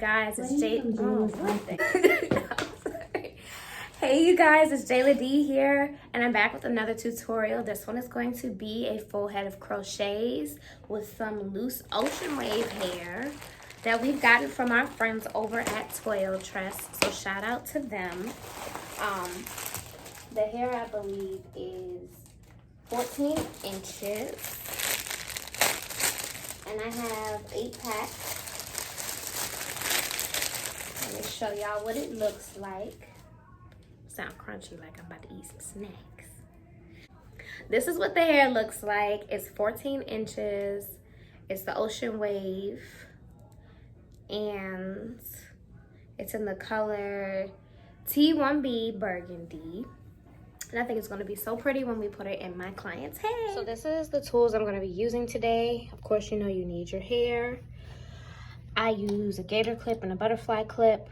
guys, it's Hey you guys, it's Jayla D here, and I'm back with another tutorial. This one is going to be a full head of crochets with some loose ocean wave hair that we've gotten from our friends over at Toyotress. So shout out to them. The hair, I believe, is 14 inches, and I have 8 packs. Let me show y'all what it looks like. Sound crunchy like I'm about to eat some snacks. This is what the hair looks like. It's 14 inches. It's the ocean wave, and it's in the color T1B burgundy. And I think it's going to be so pretty when we put it in my client's head. So this is the tools I'm going to be using today. Of course, you know you need your hair. I use a gator clip and a butterfly clip,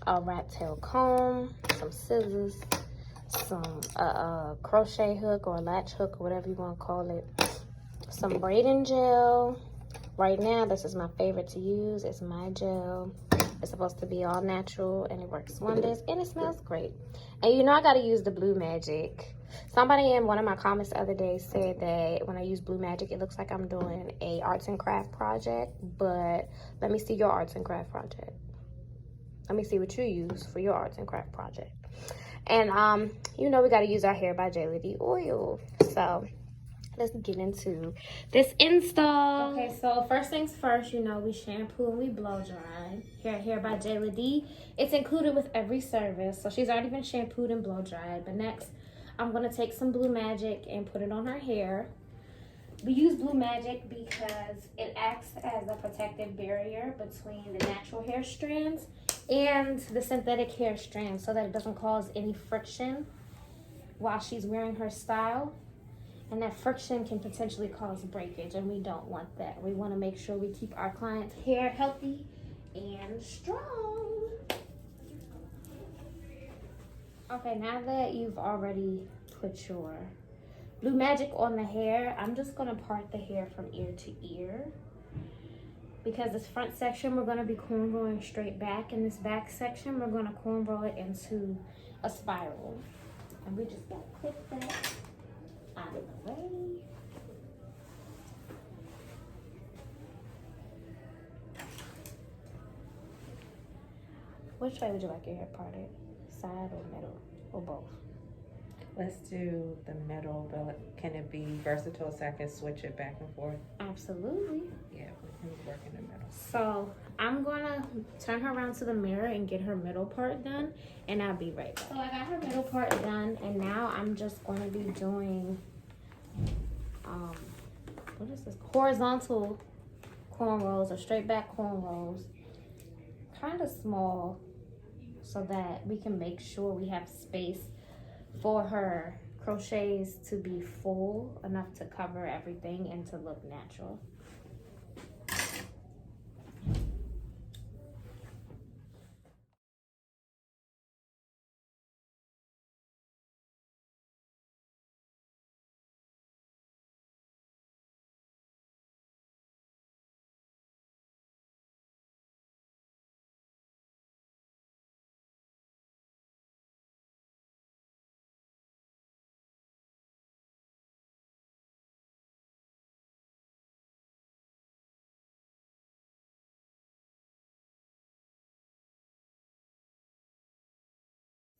a rat tail comb, some scissors, some crochet hook or latch hook or whatever you want to call it, some braiding gel. Right now, this is my favorite to use. It's my gel. It's supposed to be all natural, and it works wonders, and it smells great. And you know I got to use the Blue Magic. Somebody in one of my comments the other day said that when I use Blue Magic, it looks like I'm doing a arts and craft project. But let me see your arts and craft project. Let me see what you use for your arts and craft project. And you know we got to use our Hair by Jayla D oil. So let's get into this install. Okay, so first things first, you know, we shampoo and we blow dry. Hair by Jayla D. It's included with every service. So she's already been shampooed and blow dried. But next, I'm going to take some Blue Magic and put it on her hair. We use Blue Magic because it acts as a protective barrier between the natural hair strands and the synthetic hair strands so that it doesn't cause any friction while she's wearing her style. And that friction can potentially cause breakage, and we don't want that. We want to make sure we keep our client's hair healthy and strong. Okay, now that you've already put your Blue Magic on the hair, I'm just going to part the hair from ear to ear. Because this front section, we're going to be cornrowing straight back. And this back section, we're going to cornrow it into a spiral. And we just going to clip that out of the way. Which way would you like your hair parted? Side or middle? Or both? Let's do the middle, but can it be versatile so I can switch it back and forth? Absolutely. Yeah, we can work in the middle. So I'm gonna turn her around to the mirror and get her middle part done, and I'll be right back. So I got her middle part done, and now I'm just gonna be doing what is this? Horizontal cornrows or straight back cornrows, kind of small, so that we can make sure we have space for her crochets to be full enough to cover everything and to look natural.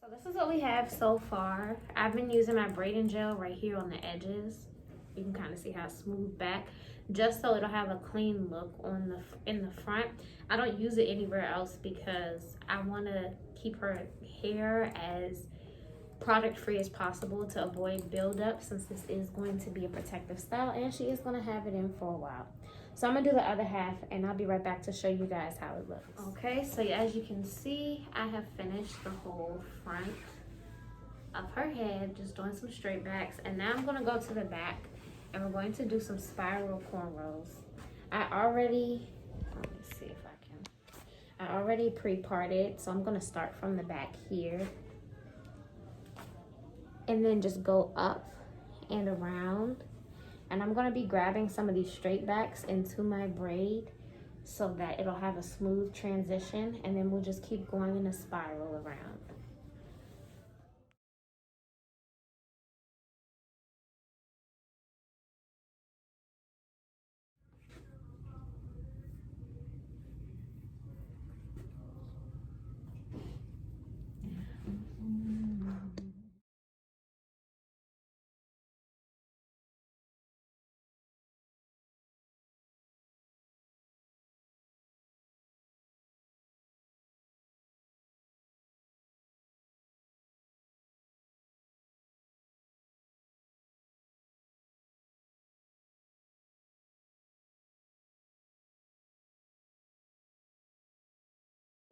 So this is what we have so far. I've been using my braiding gel right here on the edges. You can kind of see how it's smoothed back, just so it'll have a clean look on in the front. I don't use it anywhere else because I want to keep her hair as product free as possible to avoid buildup, since this is going to be a protective style and she is going to have it in for a while. So I'm gonna do the other half, and I'll be right back to show you guys how it looks. Okay, so as you can see, I have finished the whole front of her head, just doing some straight backs, and now I'm gonna go to the back and we're going to do some spiral cornrows. I already pre-parted, so I'm gonna start from the back here and then just go up and around. And I'm going to be grabbing some of these straight backs into my braid so that it'll have a smooth transition, and then we'll just keep going in a spiral around.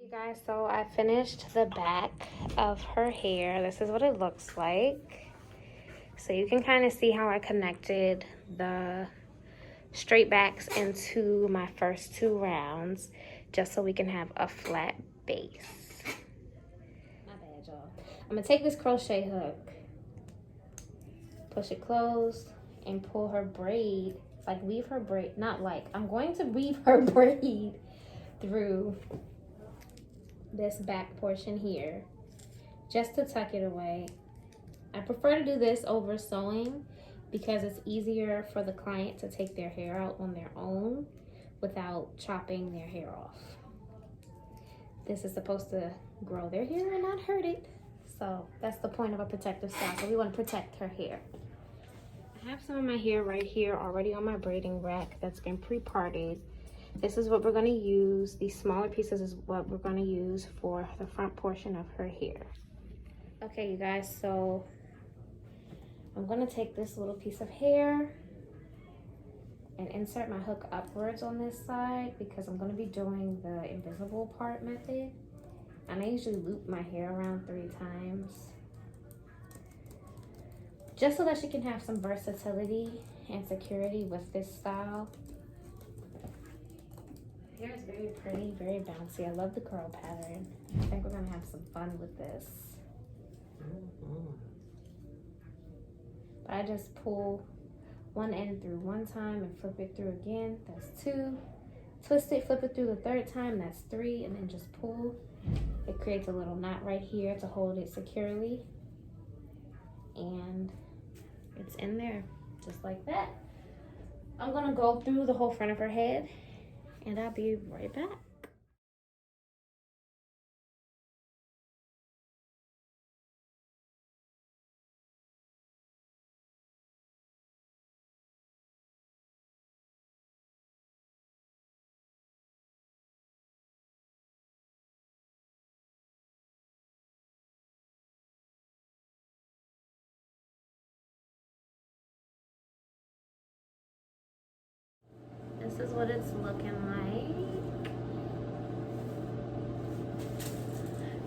You guys, so I finished the back of her hair. This is what it looks like. So you can kind of see how I connected the straight backs into my first 2 rounds, just so we can have a flat base. My bad, y'all. I'm gonna take this crochet hook, push it closed, and pull her braid, like weave her braid, not like, I'm going to weave her braid through this back portion here, just to tuck it away. I prefer to do this over sewing because it's easier for the client to take their hair out on their own without chopping their hair off. This is supposed to grow their hair and not hurt it. So that's the point of a protective style. So we want to protect her hair. I have some of my hair right here already on my braiding rack that's been pre-parted. This is what we're going to use. These smaller pieces is what we're going to use for the front portion of her hair. Okay, you guys, so I'm going to take this little piece of hair and insert my hook upwards on this side because I'm going to be doing the invisible part method. And I usually loop my hair around 3 times, just so that she can have some versatility and security with this style. Hair is very pretty, very bouncy. I love the curl pattern. I think we're gonna have some fun with this. But I just pull one end through 1 time and flip it through again. That's 2. Twist it, flip it through the 3rd time. That's 3, and then just pull. It creates a little knot right here to hold it securely. And it's in there, just like that. I'm gonna go through the whole front of her head, and I'll be right back. This is what it's looking like.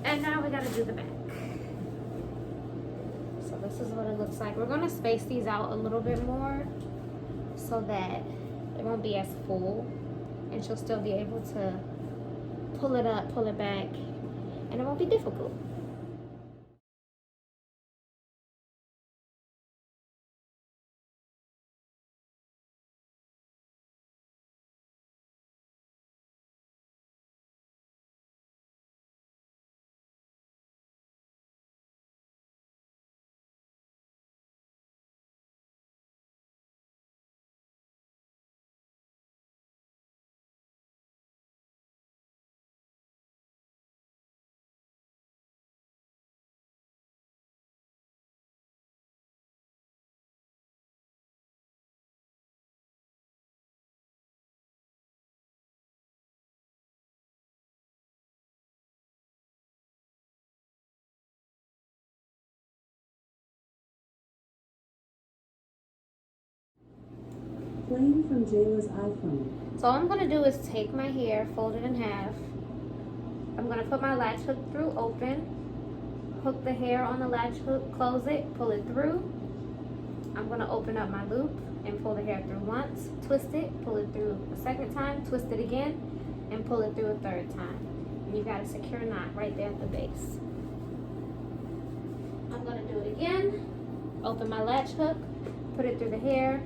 And now we gotta do the back. So this is what it looks like. We're gonna space these out a little bit more so that it won't be as full, and she'll still be able to pull it up, pull it back, and it won't be difficult. Playing from Jayla's iPhone. So all I'm gonna do is take my hair, fold it in half. I'm gonna put my latch hook through open, hook the hair on the latch hook, close it, pull it through. I'm gonna open up my loop and pull the hair through once, twist it, pull it through a 2nd time, twist it again, and pull it through a 3rd time. And you've got a secure knot right there at the base. I'm gonna do it again. Open my latch hook, put it through the hair,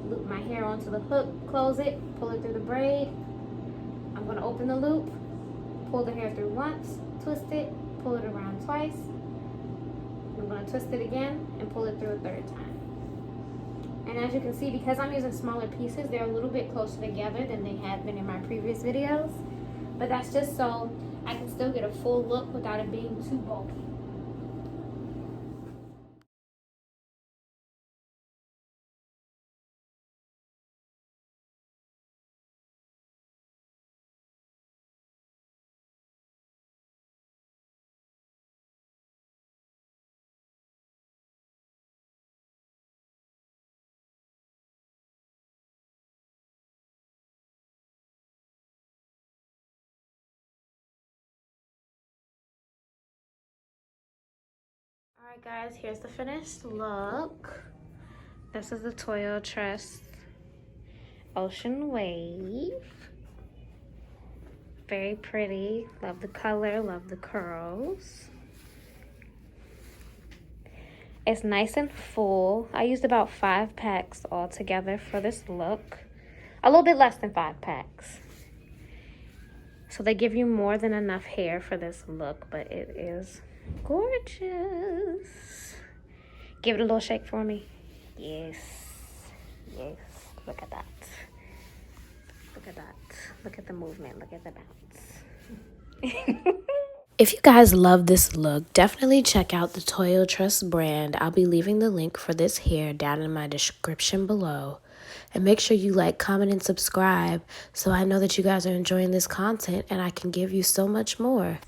loop my hair onto the hook, close it, pull it through the braid, I'm going to open the loop, pull the hair through once, twist it, pull it around twice. I'm going to twist it again and pull it through a third time. And as you can see, because I'm using smaller pieces, they're a little bit closer together than they had been in my previous videos. But that's just so I can still get a full look without it being too bulky. Alright guys, here's the finished look. This is the Toyotress Ocean Wave. Very pretty. Love the color, love the curls. It's nice and full. I used about 5 packs altogether for this look. A little bit less than 5 packs. So they give you more than enough hair for this look, but it is gorgeous. Give it a little shake for me. Yes. Yes. Look at that. Look at that. Look at the movement. Look at the bounce. If you guys love this look, definitely check out the Toyotress brand. I'll be leaving the link for this hair down in my description below. And make sure you like, comment, and subscribe so I know that you guys are enjoying this content and I can give you so much more.